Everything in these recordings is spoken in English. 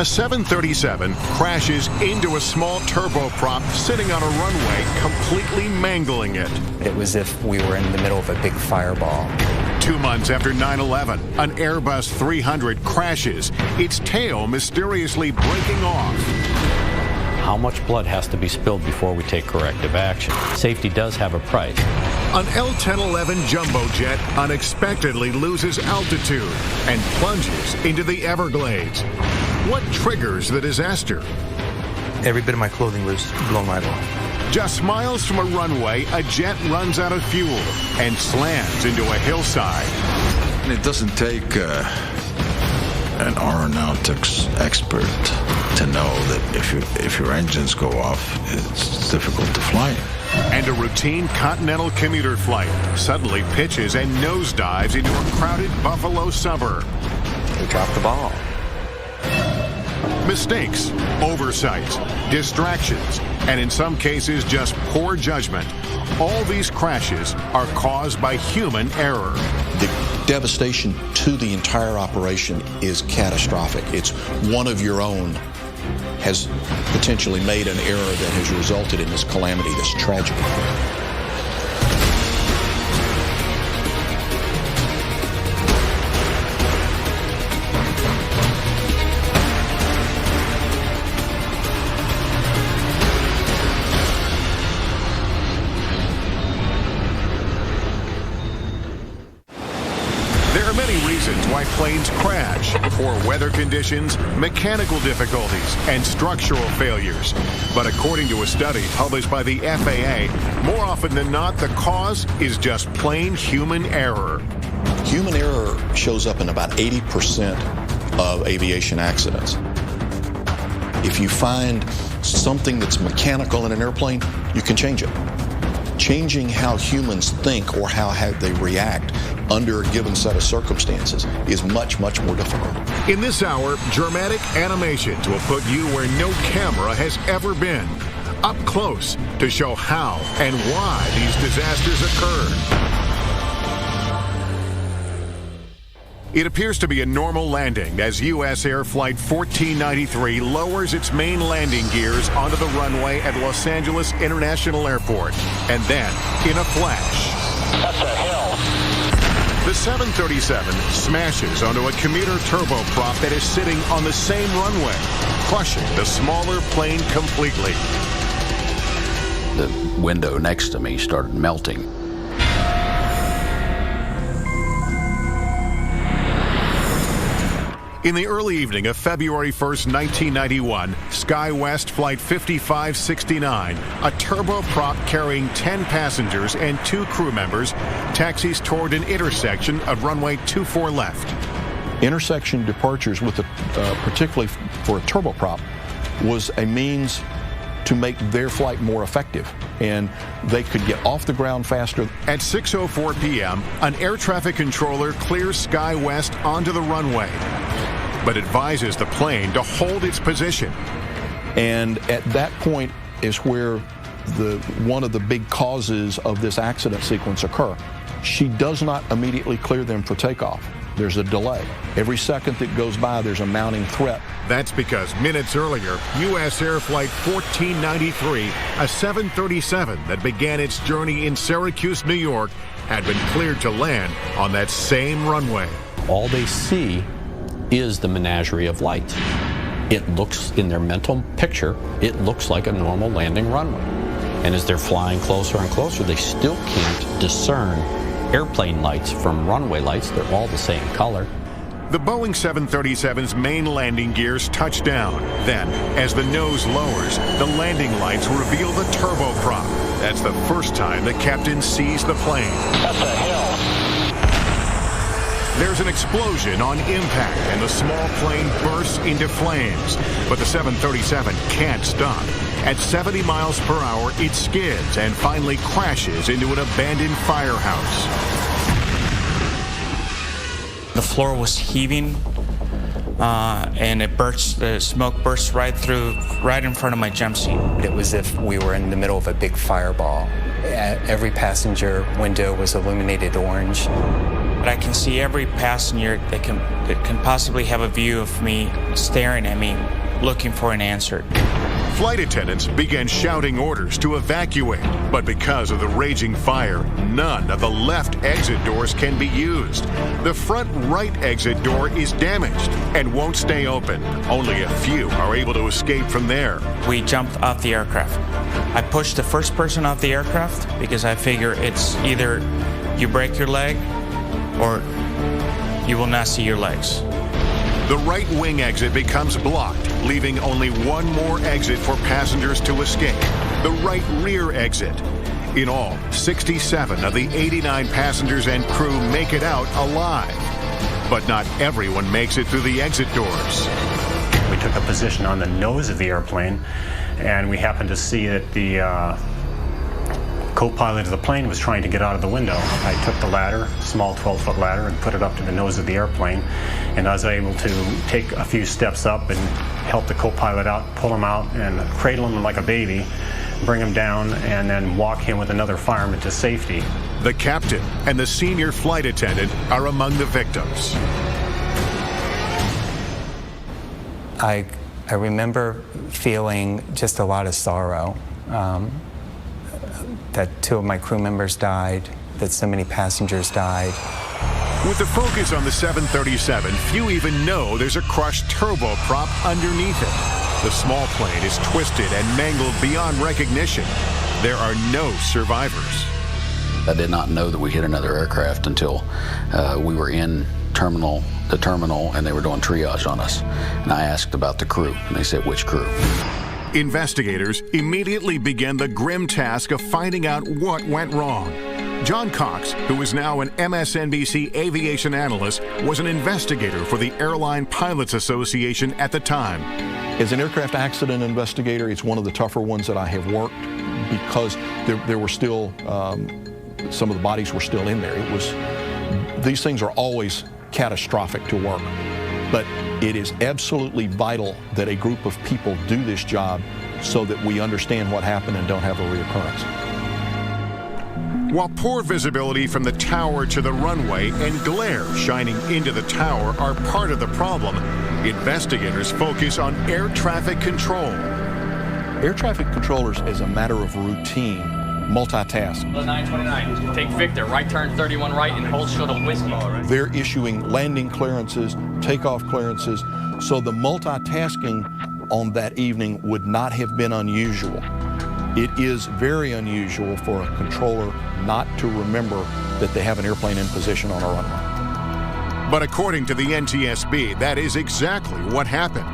A 737 crashes into a small turboprop sitting on a runway, completely mangling it. It was as if we were in the middle of a big fireball. 2 months after 9/11, an Airbus 300 crashes, its tail mysteriously breaking off. How much blood has to be spilled before we take corrective action? Safety does have a price. An L-1011 jumbo jet unexpectedly loses altitude and plunges into the Everglades. What triggers the disaster? Every bit of my clothing was blown right off. Just miles from a runway, a jet runs out of fuel and slams into a hillside. It doesn't take an aeronautics expert to know that if your engines go off, it's difficult to fly. And a routine Continental commuter flight suddenly pitches and nosedives into a crowded Buffalo suburb. They dropped the ball. Mistakes, oversights, distractions, and in some cases just poor judgment. All these crashes are caused by human error. The devastation to the entire operation is catastrophic. It's one of your own has potentially made an error that has resulted in this calamity, this tragedy. There are many reasons why planes crash: poor weather conditions, mechanical difficulties, and structural failures. But according to a study published by the FAA, more often than not, the cause is just plain human error. Human error shows up in about 80% of aviation accidents. If you find something that's mechanical in an airplane, you can change it. Changing how humans think or how they react under a given set of circumstances is much, much more difficult. In this hour, dramatic animations will put you where no camera has ever been, up close to show how and why these disasters occurred. It appears to be a normal landing as U.S. Air Flight 1493 lowers its main landing gears onto the runway at Los Angeles International Airport. And then, in a flash, that's a hill. The 737 smashes onto a commuter turboprop that is sitting on the same runway, crushing the smaller plane completely. The window next to me started melting. In the early evening of February 1st, 1991, SkyWest Flight 5569, a turboprop carrying 10 passengers and 2 crew members, taxis toward an intersection of runway 24 left. Intersection departures, with particularly for a turboprop, was a means to make their flight more effective, and they could get off the ground faster. At 6:04 p.m., an air traffic controller clears SkyWest onto the runway, but advises the plane to hold its position. And at that point is where one of the big causes of this accident sequence occur. She does not immediately clear them for takeoff. There's a delay. Every second that goes by, there's a mounting threat. That's because minutes earlier, U.S. Air Flight 1493, a 737 that began its journey in Syracuse, New York, had been cleared to land on that same runway. All they see is the menagerie of lights. It looks, in their mental picture, it looks like a normal landing runway. And as they're flying closer and closer, they still can't discern airplane lights from runway lights. They're all the same color. The Boeing 737's main landing gears touch down. Then, as the nose lowers, the landing lights reveal the turboprop. That's the first time the captain sees the plane. That's a hill. There's an explosion on impact, and the small plane bursts into flames. But the 737 can't stop. At 70 miles per hour, it skids and finally crashes into an abandoned firehouse. The floor was heaving, and the smoke burst right in front of my jump seat. It was as if we were in the middle of a big fireball. Every passenger window was illuminated orange. but I can see every passenger that can possibly have a view of me staring at me, looking for an answer. Flight attendants began shouting orders to evacuate, but because of the raging fire, none of the left exit doors can be used. The front right exit door is damaged and won't stay open. Only a few are able to escape from there. We jumped off the aircraft. I pushed the first person off the aircraft because I figure it's either you break your leg or you will not see your legs. The right wing exit becomes blocked, leaving only one more exit for passengers to escape, the right rear exit. In all, 67 of the 89 passengers and crew make it out alive. But not everyone makes it through the exit doors. We took a position on the nose of the airplane, and we happened to see that the co-pilot of the plane was trying to get out of the window. I took the ladder, small 12-foot ladder, and put it up to the nose of the airplane. And I was able to take a few steps up and help the co-pilot out, pull him out, and cradle him like a baby, bring him down, and then walk him with another fireman to safety. The captain and the senior flight attendant are among the victims. I remember feeling just a lot of sorrow. That 2 of my crew members died, that so many passengers died. With the focus on the 737, few even know there's a crushed turboprop underneath it. The small plane is twisted and mangled beyond recognition. There are no survivors. I did not know that we hit another aircraft until we were in the terminal, and they were doing triage on us. And I asked about the crew, and they said, "Which crew?" Investigators immediately began the grim task of finding out what went wrong. John Cox, who is now an MSNBC aviation analyst, was an investigator for the Airline Pilots Association at the time. As an aircraft accident investigator, it's one of the tougher ones that I have worked because there were still, some of the bodies were still in there. These things are always catastrophic to work, but it is absolutely vital that a group of people do this job so that we understand what happened and don't have a reoccurrence. While poor visibility from the tower to the runway and glare shining into the tower are part of the problem, investigators focus on air traffic control. Air traffic controllers, as a matter of routine, multitask. 929, take Victor, right turn 31 right and hold short of Whiskey. They're issuing landing clearances, takeoff clearances, so the multitasking on that evening would not have been unusual. It is very unusual for a controller not to remember that they have an airplane in position on a runway. But according to the NTSB, that is exactly what happened.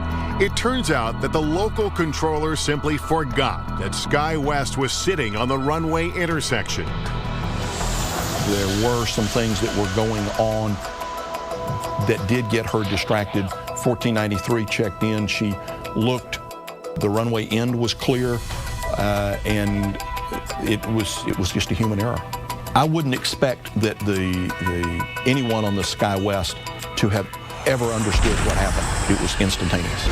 It turns out that the local controller simply forgot that SkyWest was sitting on the runway intersection. There were some things that were going on that did get her distracted. 1493 checked in. She looked. The runway end was clear, and it was just a human error. I wouldn't expect that anyone on the SkyWest to have ever understood what happened. It was instantaneous.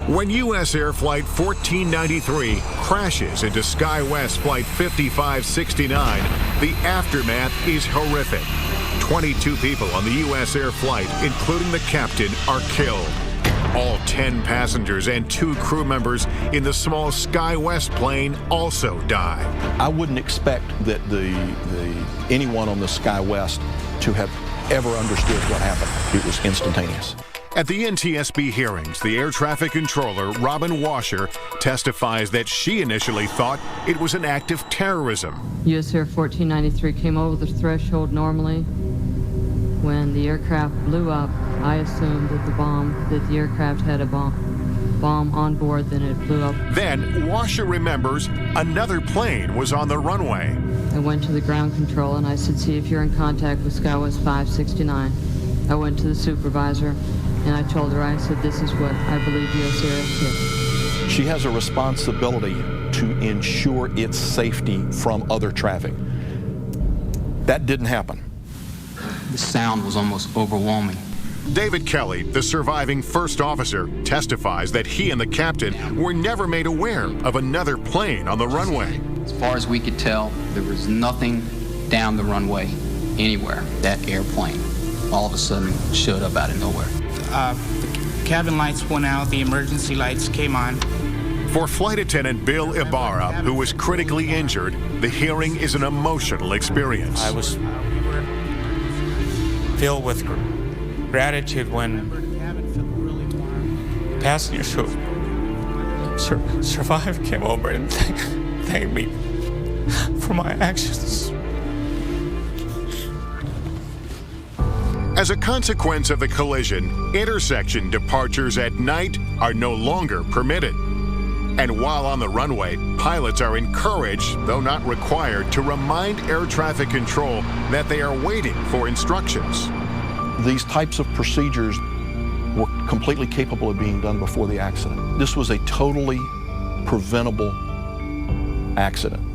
When U.S. Air Flight 1493 crashes into SkyWest Flight 5569, the aftermath is horrific. 22 people on the U.S. Air Flight, including the captain, are killed. All 10 passengers and 2 crew members in the small SkyWest plane also die. I wouldn't expect that anyone on the SkyWest to have ever understood what happened. It was instantaneous. At the NTSB hearings, the air traffic controller, Robin Washer, testifies that she initially thought it was an act of terrorism. U.S. Air 1493 came over the threshold normally. When the aircraft blew up, I assumed that the aircraft had a bomb on board, then it blew up. Then Washer remembers another plane was on the runway. I went to the ground control and I said, see if you're in contact with SkyWest 569. I went to the supervisor and I told her, I said, this is what I believe U.S. Air hit. She has a responsibility to ensure its safety from other traffic. That didn't happen. The sound was almost overwhelming. David Kelly, the surviving first officer, testifies that he and the captain were never made aware of another plane on the runway. As far as we could tell, there was nothing down the runway anywhere. That airplane all of a sudden showed up out of nowhere. The cabin lights went out, the emergency lights came on. For Flight Attendant Bill Ibarra, who was critically injured, the hearing is an emotional experience. I was filled with gratitude when passengers who survived came over and thanked me for my actions. As a consequence of the collision, intersection departures at night are no longer permitted. And while on the runway, pilots are encouraged, though not required, to remind air traffic control that they are waiting for instructions. These types of procedures were completely capable of being done before the accident. This was a totally preventable accident.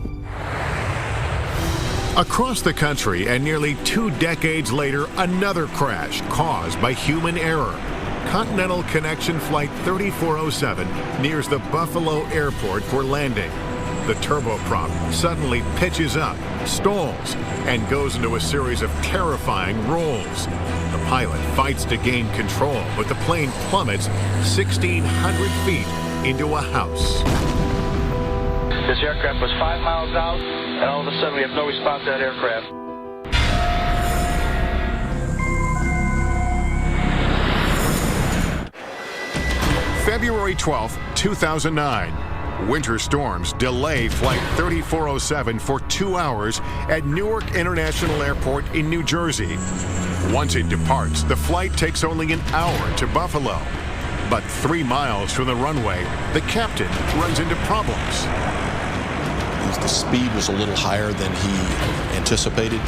Across the country, and nearly 2 decades later, another crash caused by human error. Continental Connection Flight 3407 nears the Buffalo Airport for landing. The turboprop suddenly pitches up, stalls, and goes into a series of terrifying rolls. The pilot fights to gain control, but the plane plummets 1,600 feet into a house. This aircraft was 5 miles out, and all of a sudden we have no response to that aircraft. February 12, 2009. Winter storms delay Flight 3407 for 2 hours at Newark International Airport in New Jersey. Once it departs, the flight takes only an hour to Buffalo. But 3 miles from the runway, the captain runs into problems. The speed was a little higher than he anticipated,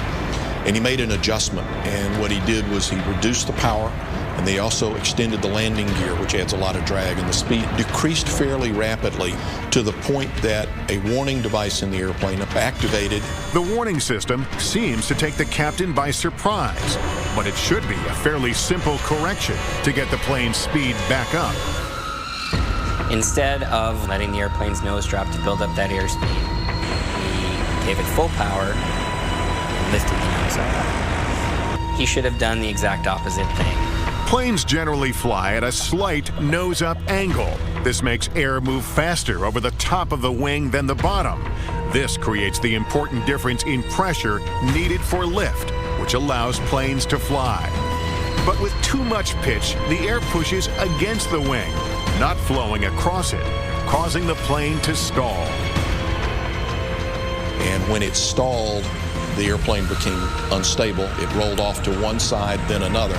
and he made an adjustment. And what he did was he reduced the power, and they also extended the landing gear, which adds a lot of drag, and the speed decreased fairly rapidly to the point that a warning device in the airplane activated. The warning system seems to take the captain by surprise, but it should be a fairly simple correction to get the plane's speed back up. Instead of letting the airplane's nose drop to build up that airspeed, he gave it full power and lifted the nose up. He should have done the exact opposite thing. Planes generally fly at a slight nose-up angle. This makes air move faster over the top of the wing than the bottom. This creates the important difference in pressure needed for lift, which allows planes to fly. But with too much pitch, the air pushes against the wing, not flowing across it, causing the plane to stall. And when it stalled, the airplane became unstable. It rolled off to one side, then another.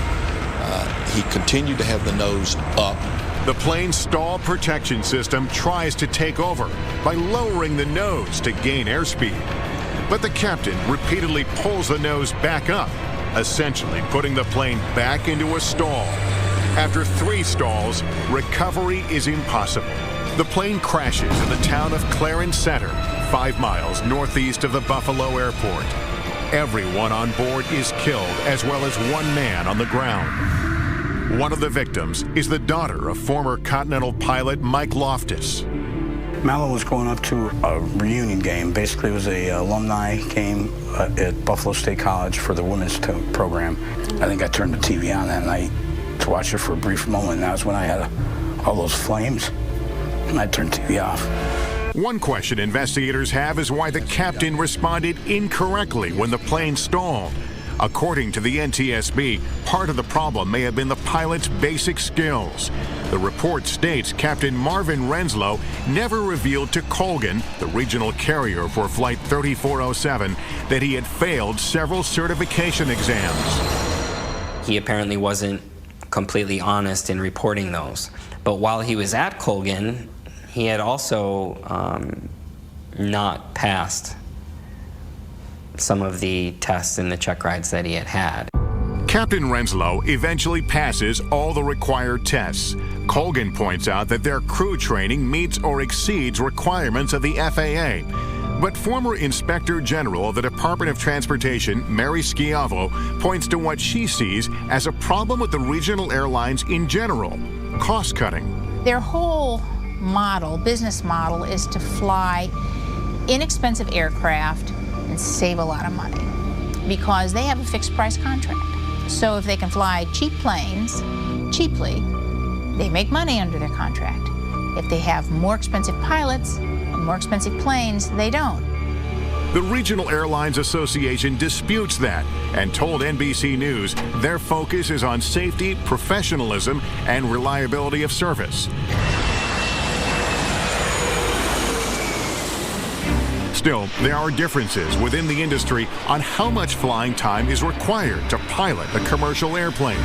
He continued to have the nose up. The plane's stall protection system tries to take over by lowering the nose to gain airspeed. But the captain repeatedly pulls the nose back up, essentially putting the plane back into a stall. After 3 stalls, recovery is impossible. The plane crashes in the town of Clarence Center, 5 miles northeast of the Buffalo Airport. Everyone on board is killed, as well as 1 man on the ground. One of the victims is the daughter of former Continental pilot Mike Loftus. Mallow was going up to a reunion game. Basically, it was a alumni game at Buffalo State College for the women's program. I think I turned the TV on that night to watch it for a brief moment, and that was when I had all those flames, and I turned the TV off. One question investigators have is why the captain responded incorrectly when the plane stalled. According to the NTSB, part of the problem may have been the pilot's basic skills. The report states Captain Marvin Renslow never revealed to Colgan, the regional carrier for Flight 3407, that he had failed several certification exams. He apparently wasn't completely honest in reporting those. But while he was at Colgan, he had also not passed some of the tests and the check rides that he had had. Captain Renslow eventually passes all the required tests. Colgan points out that their crew training meets or exceeds requirements of the FAA. But former Inspector General of the Department of Transportation, Mary Schiavo, points to what she sees as a problem with the regional airlines in general: cost-cutting. Their whole business model, is to fly inexpensive aircraft and save a lot of money because they have a fixed price contract. So if they can fly cheap planes cheaply, they make money under their contract. If they have more expensive pilots and more expensive planes, they don't. The Regional Airlines Association disputes that and told NBC News their focus is on safety, professionalism, and reliability of service. Still, there are differences within the industry on how much flying time is required to pilot a commercial airplane.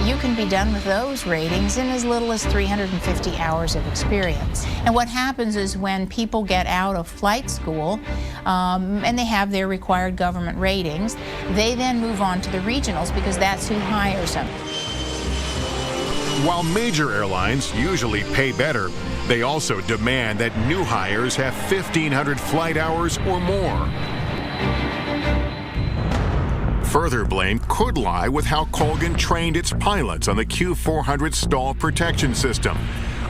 You can be done with those ratings in as little as 350 hours of experience. And what happens is when people get out of flight school and they have their required government ratings, they then move on to the regionals because that's who hires them. While major airlines usually pay better, they also demand that new hires have 1,500 flight hours or more. Further blame could lie with how Colgan trained its pilots on the Q400 stall protection system.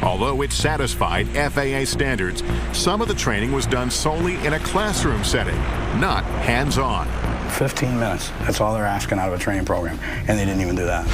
Although it satisfied FAA standards, some of the training was done solely in a classroom setting, not hands-on. 15 minutes, that's all they're asking out of a training program, and they didn't even do that.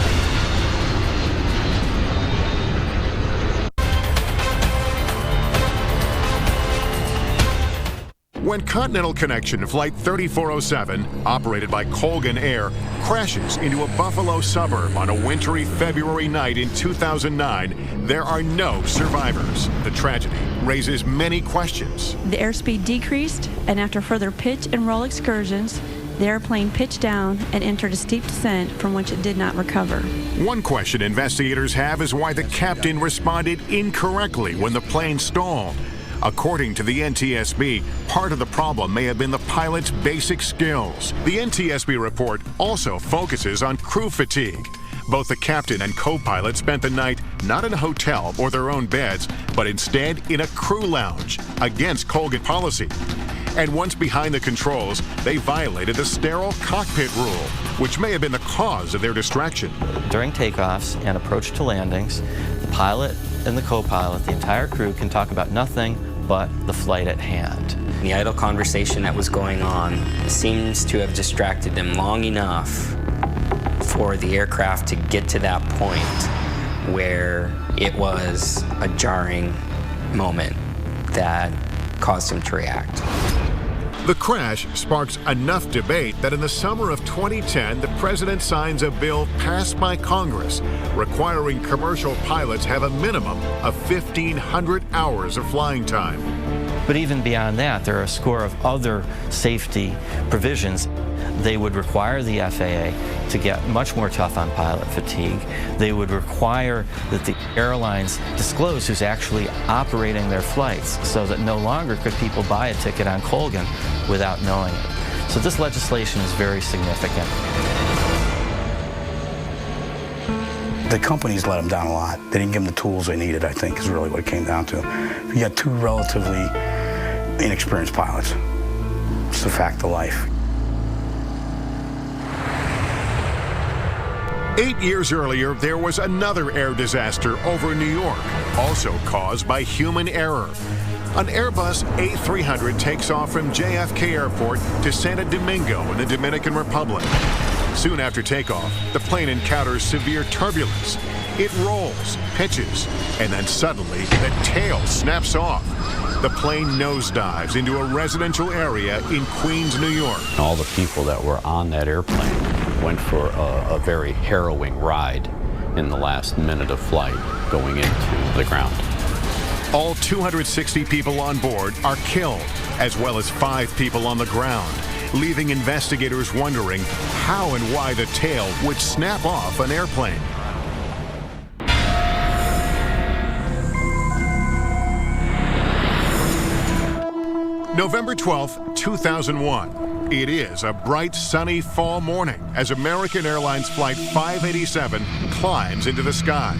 When Continental Connection Flight 3407, operated by Colgan Air, crashes into a Buffalo suburb on a wintry February night in 2009, there are no survivors. The tragedy raises many questions. The airspeed decreased, and after further pitch and roll excursions, the airplane pitched down and entered a steep descent from which it did not recover. One question investigators have is why the captain responded incorrectly when the plane stalled. According to the NTSB, part of the problem may have been the pilot's basic skills. The NTSB report also focuses on crew fatigue. Both the captain and co-pilot spent the night not in a hotel or their own beds, but instead in a crew lounge, against Colgan policy. And once behind the controls, they violated the sterile cockpit rule, which may have been the cause of their distraction. During takeoffs and approach to landings, the pilot and the co-pilot, the entire crew, can talk about nothing but the flight at hand. The idle conversation that was going on seems to have distracted them long enough for the aircraft to get to that point where it was a jarring moment that caused them to react. The crash sparks enough debate that in the summer of 2010, the president signs a bill passed by Congress requiring commercial pilots have a minimum of 1,500 hours of flying time. But even beyond that, there are a score of other safety provisions. They would require the FAA to get much more tough on pilot fatigue. They would require that the airlines disclose who's actually operating their flights so that no longer could people buy a ticket on Colgan without knowing it. So this legislation is very significant. The companies let them down a lot. They didn't give them the tools they needed, I think, is really what it came down to. You got two relatively inexperienced pilots. It's the fact of life. 8 years earlier, there was another air disaster over New York, also caused by human error. An Airbus A300 takes off from JFK Airport to Santo Domingo in the Dominican Republic. Soon after takeoff, the plane encounters severe turbulence. It rolls, pitches, and then suddenly the tail snaps off. The plane nosedives into a residential area in Queens, New York. All the people that were on that airplane went for a very harrowing ride in the last minute of flight going into the ground. All 260 people on board are killed, as well as 5 people on the ground, leaving investigators wondering how and why the tail would snap off an airplane. November 12, 2001. It is a bright, sunny fall morning as American Airlines Flight 587 climbs into the sky.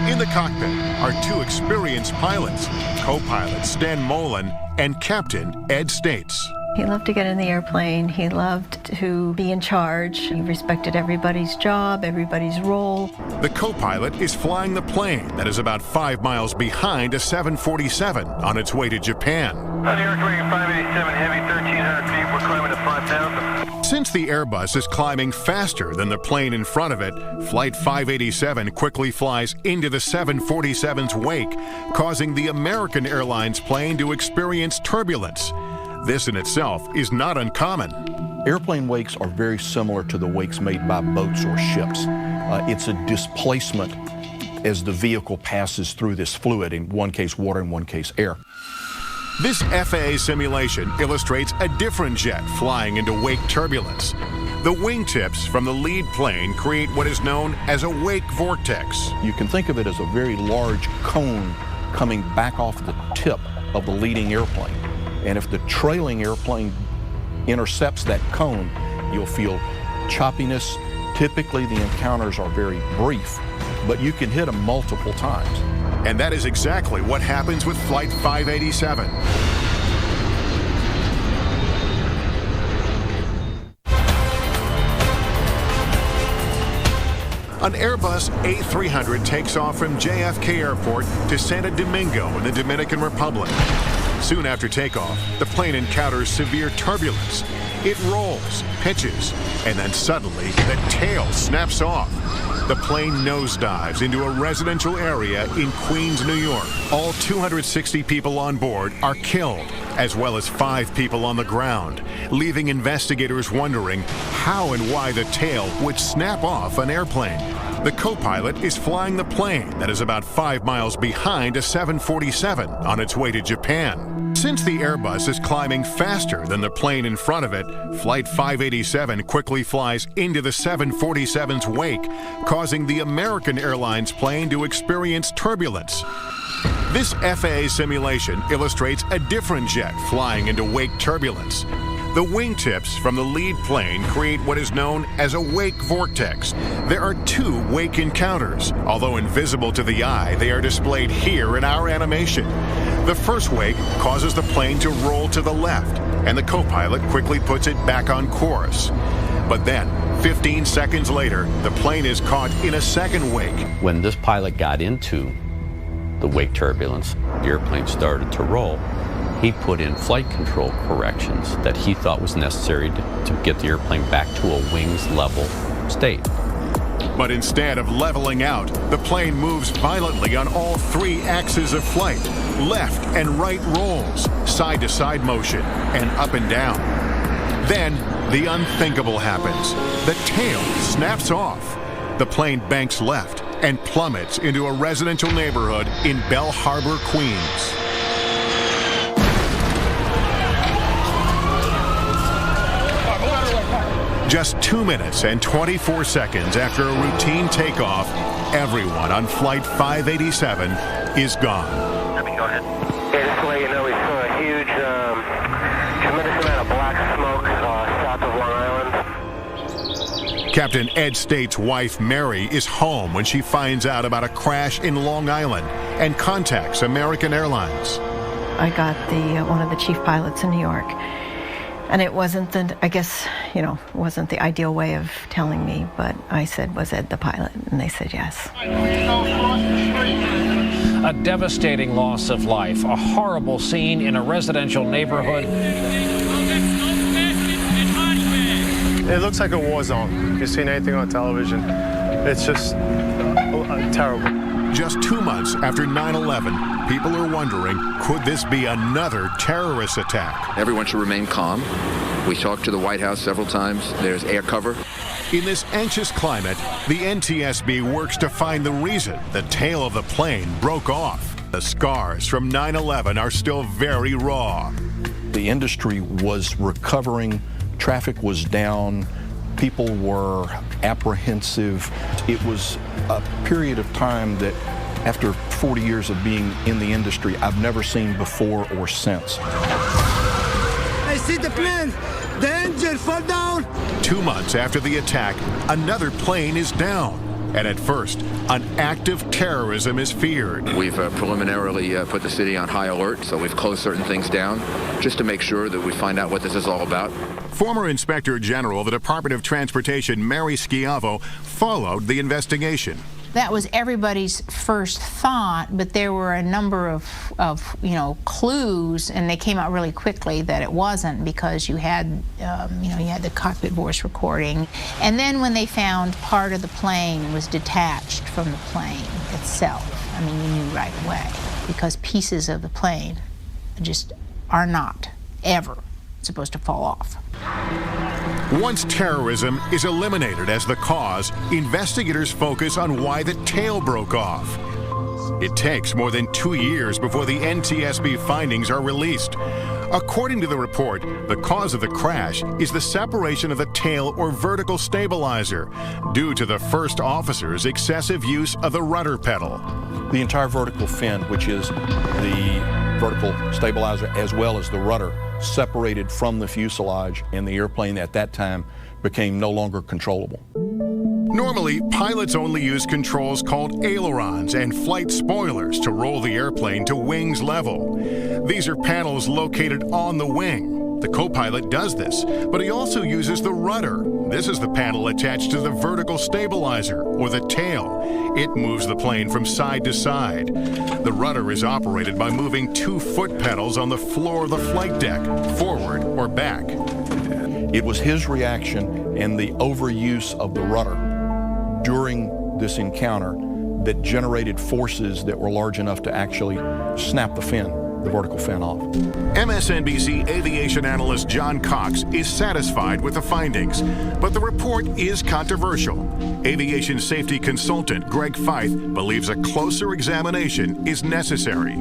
In the cockpit are two experienced pilots, co-pilot Stan Mullen and Captain Ed States. He loved to get in the airplane. He loved to be in charge. He respected everybody's job, everybody's role. The co-pilot is flying the plane that is about 5 miles behind a 747 on its way to Japan. Aircraft 587 Heavy, 1,300 feet. We're climbing to 5,000. Since the Airbus is climbing faster than the plane in front of it, Flight 587 quickly flies into the 747's wake, causing the American Airlines plane to experience turbulence. This in itself is not uncommon. Airplane wakes are very similar to the wakes made by boats or ships. It's a displacement as the vehicle passes through this fluid, in one case water, in one case air. This FAA simulation illustrates a different jet flying into wake turbulence. The wingtips from the lead plane create what is known as a wake vortex. You can think of it as a very large cone coming back off the tip of the leading airplane. And if the trailing airplane intercepts that cone, you'll feel choppiness. Typically, the encounters are very brief, but you can hit them multiple times. And that is exactly what happens with Flight 587. An Airbus A300 takes off from JFK Airport to Santo Domingo in the Dominican Republic. Soon after takeoff, the plane encounters severe turbulence. It rolls, pitches, and then suddenly the tail snaps off. The plane nosedives into a residential area in Queens, New York. All 260 people on board are killed, as well as 5 people on the ground, leaving investigators wondering how and why the tail would snap off an airplane. The co-pilot is flying the plane that is about 5 miles behind a 747 on its way to Japan. Since the Airbus is climbing faster than the plane in front of it, Flight 587 quickly flies into the 747's wake, causing the American Airlines plane to experience turbulence. This FAA simulation illustrates a different jet flying into wake turbulence. The wingtips from the lead plane create what is known as a wake vortex. There are 2 wake encounters. Although invisible to the eye, they are displayed here in our animation. The first wake causes the plane to roll to the left, and the co-pilot quickly puts it back on course. But then, 15 seconds later, the plane is caught in a second wake. When this pilot got into the wake turbulence, the airplane started to roll. He put in flight control corrections that he thought was necessary to get the airplane back to a wings level state. But instead of leveling out, the plane moves violently on all 3 axes of flight. Left and right rolls, side-to-side motion, and up and down. Then, the unthinkable happens. The tail snaps off. The plane banks left and plummets into a residential neighborhood in Bell Harbor, Queens. Just 2 minutes and 24 seconds after a routine takeoff, everyone on Flight 587 is gone. Go ahead. Yeah, just to let you know, we saw a huge, tremendous amount of black smoke south of Long Island. Captain Ed States' wife, Mary, is home when she finds out about a crash in Long Island and contacts American Airlines. I got one of the chief pilots in New York. And it wasn't wasn't the ideal way of telling me, but I said, was Ed the pilot? And they said yes. A devastating loss of life, a horrible scene in a residential neighborhood. It looks like a war zone. If you've seen anything on television, it's just terrible. Just 2 months after 9/11, people are wondering, could this be another terrorist attack? Everyone should remain calm. We talked to the White House several times. There's air cover. In this anxious climate, the NTSB works to find the reason the tail of the plane broke off. The scars from 9/11 are still very raw. The industry was recovering, traffic was down, people were apprehensive. It was a period of time that, after 40 years of being in the industry, I've never seen before or since. I see the plane. The engine fall down. 2 months after the attack, another plane is down. And at first, an act of terrorism is feared. We've preliminarily put the city on high alert, so we've closed certain things down just to make sure that we find out what this is all about. Former Inspector General of the Department of Transportation, Mary Schiavo, followed the investigation. That was everybody's first thought, but there were a number of clues, and they came out really quickly that it wasn't, because you had the cockpit voice recording. And then when they found part of the plane was detached from the plane itself, I mean, you knew right away, because pieces of the plane just are not ever supposed to fall off. Once terrorism is eliminated as the cause, investigators focus on why the tail broke off. It takes more than 2 years before the NTSB findings are released. According to the report, the cause of the crash is the separation of the tail or vertical stabilizer due to the first officer's excessive use of the rudder pedal. The entire vertical fin, which is the vertical stabilizer as well as the rudder, separated from the fuselage, and the airplane at that time became no longer controllable. Normally, pilots only use controls called ailerons and flight spoilers to roll the airplane to wings level. These are panels located on the wing. The co-pilot does this, but he also uses the rudder. This is the panel attached to the vertical stabilizer, or the tail. It moves the plane from side to side. The rudder is operated by moving 2 foot pedals on the floor of the flight deck, forward or back. It was his reaction and the overuse of the rudder during this encounter that generated forces that were large enough to actually snap the fin, the vertical fin, off. MSNBC aviation analyst John Cox is satisfied with the findings, but the report is controversial. Aviation safety consultant Greg Feith believes a closer examination is necessary.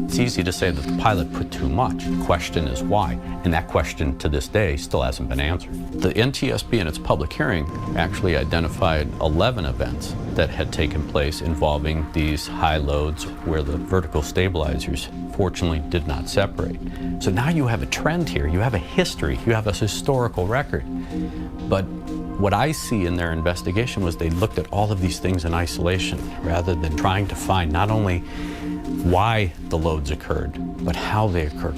It's easy to say that the pilot put too much. The question is why, and that question to this day still hasn't been answered. The NTSB in its public hearing actually identified 11 events that had taken place involving these high loads where the vertical stabilizers fortunately did not separate. So now you have a trend here, you have a history, you have a historical record. But what I see in their investigation was they looked at all of these things in isolation rather than trying to find not only why the loads occurred, but how they occurred.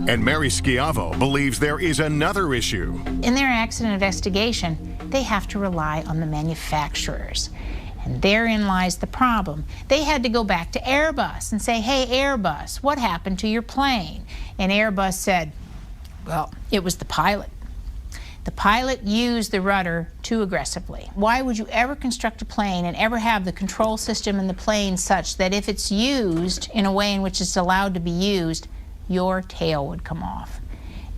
And Mary Schiavo believes there is another issue. In their accident investigation, they have to rely on the manufacturers. And therein lies the problem. They had to go back to Airbus and say, hey, Airbus, what happened to your plane? And Airbus said, well, it was the pilot. The pilot used the rudder too aggressively. Why would you ever construct a plane and ever have the control system in the plane such that if it's used in a way in which it's allowed to be used, your tail would come off?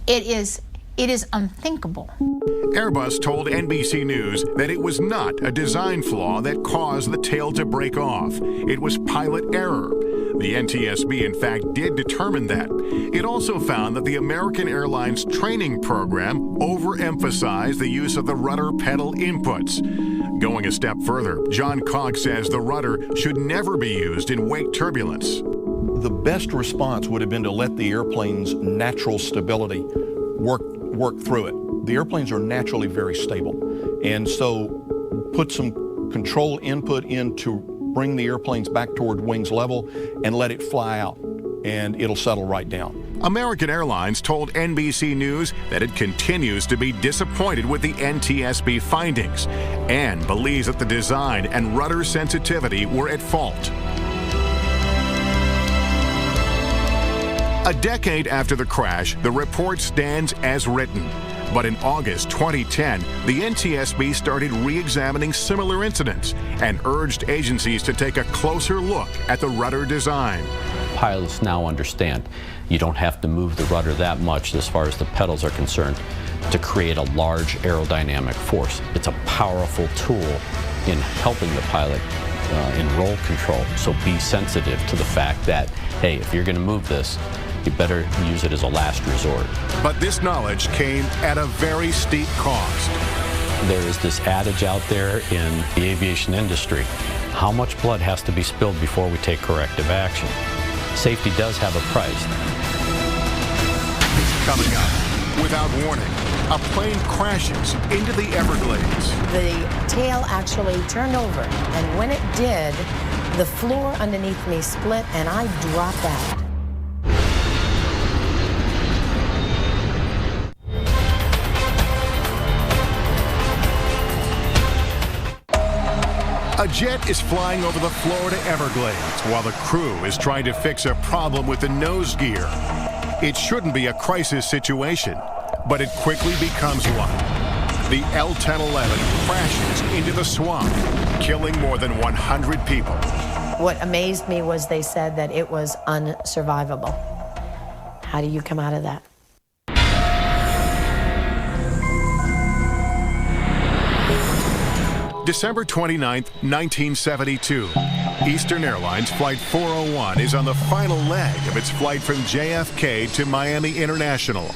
It is unthinkable. Airbus told NBC News that it was not a design flaw that caused the tail to break off. It was pilot error. The NTSB, in fact, did determine that. It also found that the American Airlines training program overemphasized the use of the rudder pedal inputs. Going a step further, John Cox says the rudder should never be used in wake turbulence. The best response would have been to let the airplane's natural stability work through it. The airplanes are naturally very stable, and so put some control input in to bring the airplanes back toward wings level and let it fly out, and it'll settle right down. American Airlines told NBC News that it continues to be disappointed with the NTSB findings and believes that the design and rudder sensitivity were at fault. A decade after the crash, the report stands as written. But in August 2010, the NTSB started re-examining similar incidents and urged agencies to take a closer look at the rudder design. Pilots now understand you don't have to move the rudder that much as far as the pedals are concerned to create a large aerodynamic force. It's a powerful tool in helping the pilot in roll control. So be sensitive to the fact that, hey, if you're going to move this, you better use it as a last resort. But this knowledge came at a very steep cost. There is this adage out there in the aviation industry: how much blood has to be spilled before we take corrective action? Safety does have a price. Coming up, without warning, a plane crashes into the Everglades. The tail actually turned over, and when it did, the floor underneath me split and I dropped out. A jet is flying over the Florida Everglades while the crew is trying to fix a problem with the nose gear. It shouldn't be a crisis situation, but it quickly becomes one. The L-1011 crashes into the swamp, killing more than 100 people. What amazed me was they said that it was unsurvivable. How do you come out of that? December 29, 1972. Eastern Airlines Flight 401 is on the final leg of its flight from JFK to Miami International,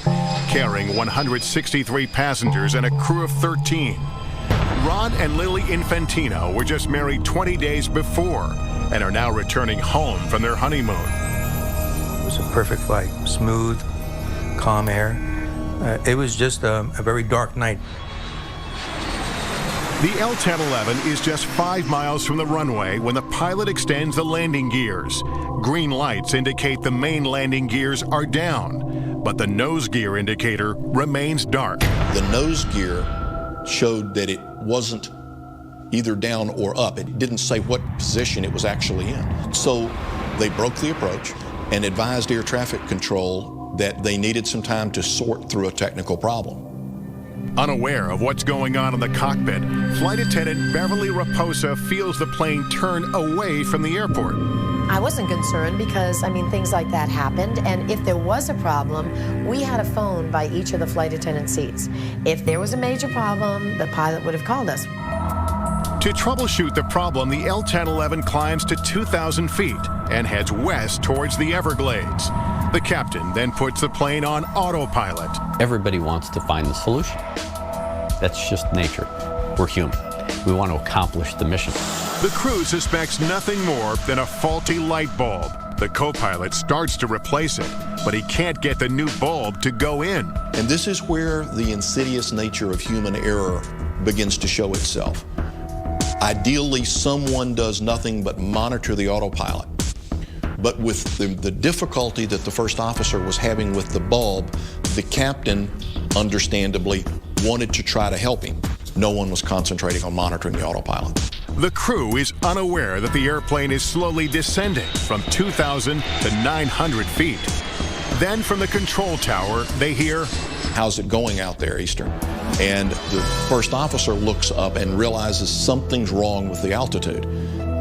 carrying 163 passengers and a crew of 13. Ron and Lily Infantino were just married 20 days before and are now returning home from their honeymoon. It was a perfect flight, smooth, calm air. It was just a very dark night. The L-1011 is just 5 miles from the runway when the pilot extends the landing gears. Green lights indicate the main landing gears are down, but the nose gear indicator remains dark. The nose gear showed that it wasn't either down or up. It didn't say what position it was actually in. So they broke the approach and advised air traffic control that they needed some time to sort through a technical problem. Unaware of what's going on in the cockpit, Flight Attendant Beverly Raposa feels the plane turn away from the airport. I wasn't concerned because, things like that happened, and if there was a problem, we had a phone by each of the flight attendant seats. If there was a major problem, the pilot would have called us. To troubleshoot the problem, the L-1011 climbs to 2,000 feet and heads west towards the Everglades. The captain then puts the plane on autopilot. Everybody wants to find the solution. That's just nature. We're human. We want to accomplish the mission. The crew suspects nothing more than a faulty light bulb. The co-pilot starts to replace it, but he can't get the new bulb to go in. And this is where the insidious nature of human error begins to show itself. Ideally, someone does nothing but monitor the autopilot. But with the difficulty that the first officer was having with the bulb, the captain, understandably, wanted to try to help him. No one was concentrating on monitoring the autopilot. The crew is unaware that the airplane is slowly descending from 2,000 to 900 feet. Then from the control tower, they hear, "How's it going out there, Eastern?" And the first officer looks up and realizes something's wrong with the altitude.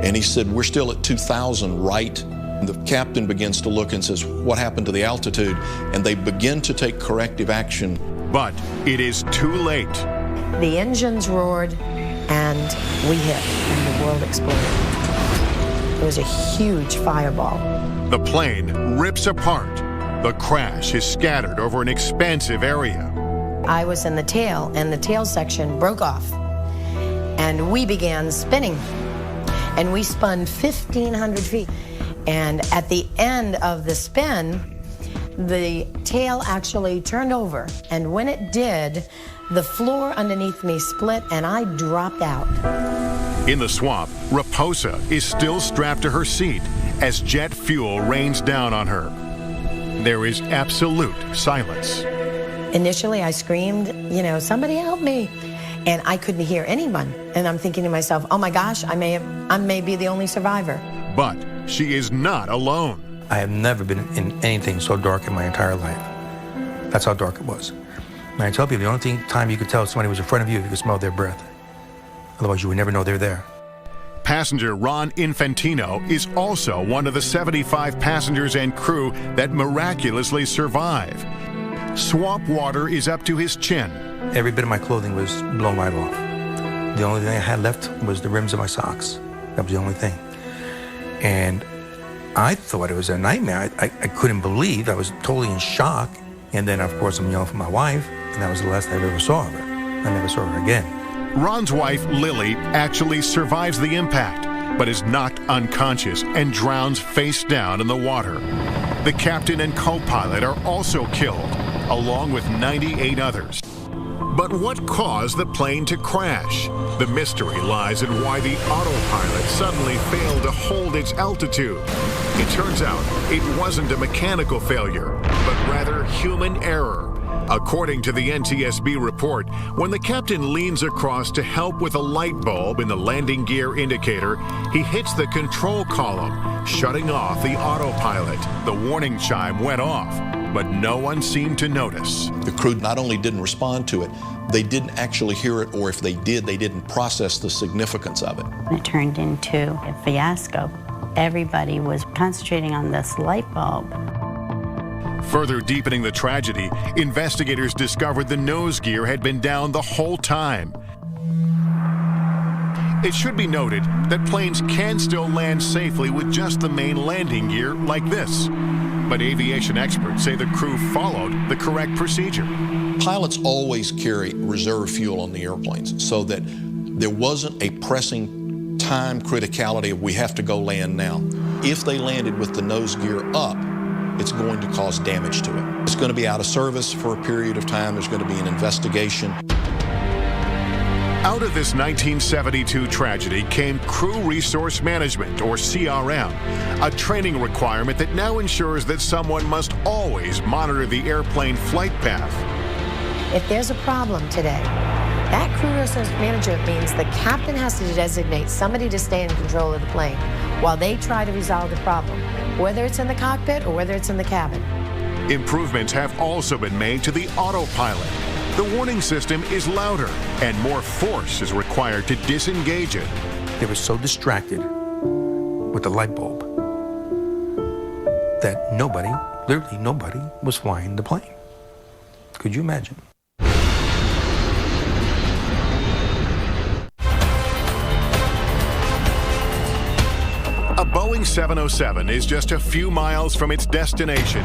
And he said, "We're still at 2,000, right?" And the captain begins to look and says, "What happened to the altitude?" And they begin to take corrective action. But it is too late. The engines roared and we hit and the world exploded. It was a huge fireball. The plane rips apart. The crash is scattered over an expansive area. I was in the tail and the tail section broke off and we began spinning and we spun 1,500 feet. And at the end of the spin, the tail actually turned over. And when it did, the floor underneath me split and I dropped out. In the swamp, Raposa is still strapped to her seat as jet fuel rains down on her. There is absolute silence. Initially, I screamed, "Somebody help me." And I couldn't hear anyone. And I'm thinking to myself, oh my gosh, I may be the only survivor. But she is not alone. I have never been in anything so dark in my entire life. That's how dark it was. And I tell people, the only time you could tell somebody was in front of you, you could smell their breath. Otherwise, you would never know they're there. Passenger Ron Infantino is also one of the 75 passengers and crew that miraculously survive. Swamp water is up to his chin. Every bit of my clothing was blown right off. The only thing I had left was the rims of my socks. That was the only thing. And I thought it was a nightmare. I couldn't believe. I was totally in shock. And then, of course, I'm yelling for my wife, and that was the last I ever saw of her. I never saw her again. Ron's wife, Lily, actually survives the impact, but is knocked unconscious and drowns face down in the water. The captain and co-pilot are also killed, along with 98 others. But what caused the plane to crash? The mystery lies in why the autopilot suddenly failed to hold its altitude. It turns out it wasn't a mechanical failure, but rather human error. According to the NTSB report, when the captain leans across to help with a light bulb in the landing gear indicator, he hits the control column, shutting off the autopilot. The warning chime went off, but no one seemed to notice. The crew not only didn't respond to it, they didn't actually hear it, or if they did, they didn't process the significance of it. It turned into a fiasco. Everybody was concentrating on this light bulb. Further deepening the tragedy, investigators discovered the nose gear had been down the whole time. It should be noted that planes can still land safely with just the main landing gear like this. But aviation experts say the crew followed the correct procedure. Pilots always carry reserve fuel on the airplanes so that there wasn't a pressing time criticality of we have to go land now. If they landed with the nose gear up, it's going to cause damage to it. It's going to be out of service for a period of time. There's going to be an investigation. Out of this 1972 tragedy came Crew Resource Management, or CRM, a training requirement that now ensures that someone must always monitor the airplane flight path. If there's a problem today, that crew resource management means the captain has to designate somebody to stay in control of the plane while they try to resolve the problem, whether it's in the cockpit or whether it's in the cabin. Improvements have also been made to the autopilot. The warning system is louder and more force is required to disengage it. They were so distracted with the light bulb that nobody, literally nobody, was flying the plane. Could you imagine? A Boeing 707 is just a few miles from its destination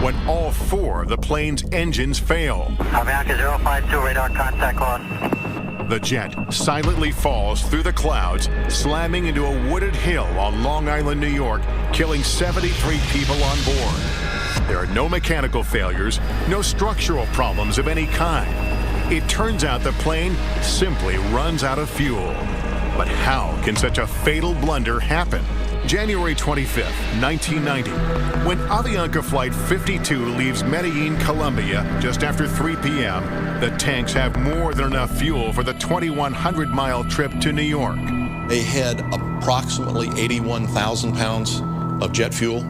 when all four of the plane's engines fail. Avianca 052, radar contact lost. The jet silently falls through the clouds, slamming into a wooded hill on Long Island, New York, killing 73 people on board. There are no mechanical failures, no structural problems of any kind. It turns out the plane simply runs out of fuel. But how can such a fatal blunder happen? January 25th, 1990, when Avianca Flight 52 leaves Medellin, Colombia, just after 3 p.m., the tanks have more than enough fuel for the 2,100-mile trip to New York. They had approximately 81,000 pounds of jet fuel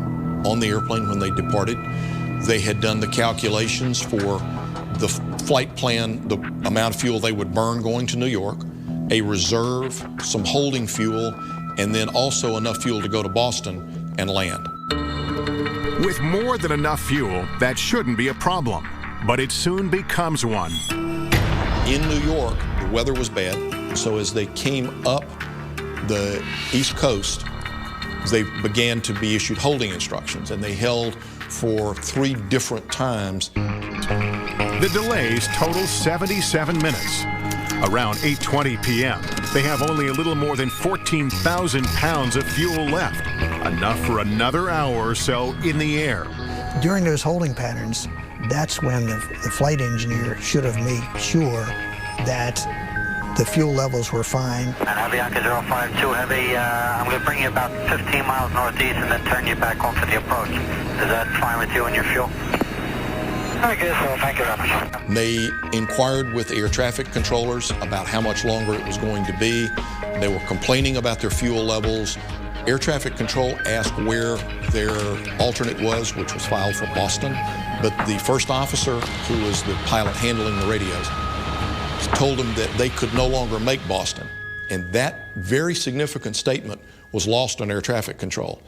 on the airplane when they departed. They had done the calculations for the flight plan, the amount of fuel they would burn going to New York, a reserve, some holding fuel, and then also enough fuel to go to Boston and land. With more than enough fuel, that shouldn't be a problem, but it soon becomes one. In New York, the weather was bad, so as they came up the East Coast, they began to be issued holding instructions, and they held for 3 different times. The delays total 77 minutes. Around 8:20 p.m., they have only a little more than 14,000 pounds of fuel left, enough for another hour or so in the air. During those holding patterns, that's when the flight engineer should have made sure that the fuel levels were fine. And Avianca 052 Heavy, I'm going to bring you about 15 miles northeast and then turn you back home for the approach. Is that fine with you and your fuel? I guess so. Thank you very much. They inquired with air traffic controllers about how much longer it was going to be. They were complaining about their fuel levels. Air traffic control asked where their alternate was, which was filed for Boston. But the first officer, who was the pilot handling the radios, told them that they could no longer make Boston. And that very significant statement was lost on air traffic control.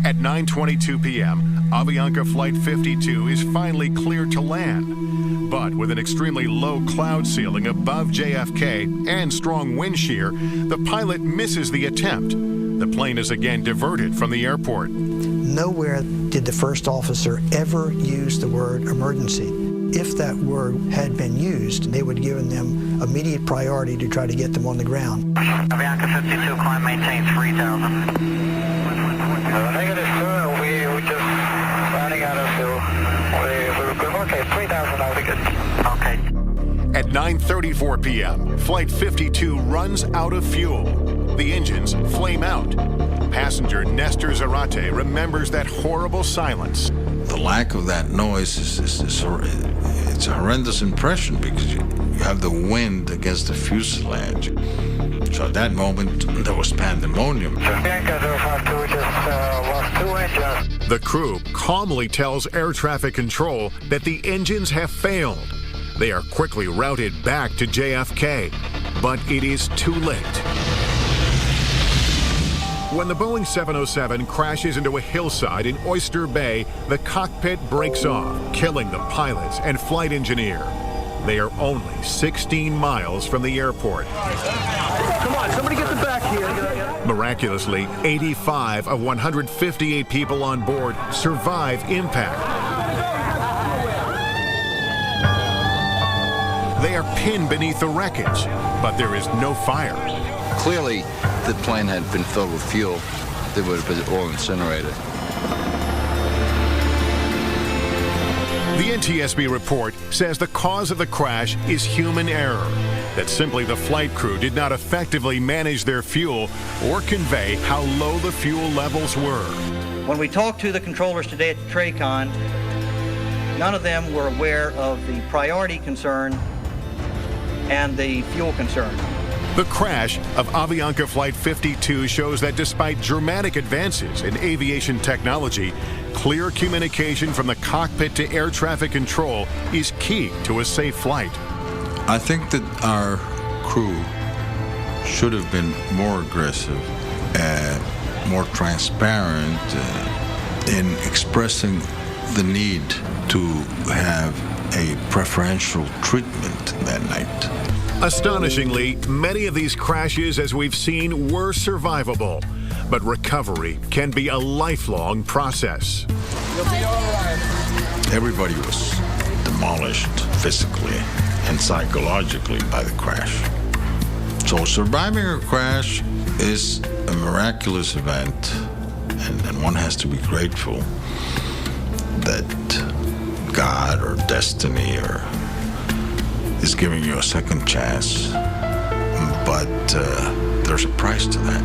At 9:22 p.m., Avianca Flight 52 is finally cleared to land. But with an extremely low cloud ceiling above JFK and strong wind shear, the pilot misses the attempt. The plane is again diverted from the airport. Nowhere did the first officer ever use the word emergency. If that word had been used, they would have given them immediate priority to try to get them on the ground. Avianca 52, climb maintain 3,000. Negative, sir. We just running out of fuel. We're good. Okay, 3,000, that'll be good. Okay. 9:34 p.m., Flight 52 runs out of fuel. The engines flame out. Passenger Nestor Zarate remembers that horrible silence. The lack of that noise it's a horrendous impression because you have the wind against the fuselage. So at that moment, there was pandemonium. Avianca 052 just lost 2 engines. The crew calmly tells air traffic control that the engines have failed. They are quickly routed back to JFK, but it is too late. When the Boeing 707 crashes into a hillside in Oyster Bay, the cockpit breaks off, killing the pilots and flight engineer. They are only 16 miles from the airport. Come on, somebody get the back here. Miraculously, 85 of 158 people on board survive impact. They are pinned beneath the wreckage, but there is no fire. Clearly, if the plane had been filled with fuel, they would have been all incinerated. The NTSB report says the cause of the crash is human error, that simply the flight crew did not effectively manage their fuel or convey how low the fuel levels were. When we talked to the controllers today at the TRACON, none of them were aware of the priority concern and the fuel concern. The crash of Avianca Flight 52 shows that despite dramatic advances in aviation technology, clear communication from the cockpit to air traffic control is key to a safe flight. I think that our crew should have been more aggressive, more transparent in expressing the need to have a preferential treatment that night. Astonishingly, many of these crashes, as we've seen, were survivable, but recovery can be a lifelong process. You'll be all right. Everybody was demolished physically and psychologically by the crash. So surviving a crash is a miraculous event, and one has to be grateful that God or destiny or is giving you a second chance, but there's a price to that.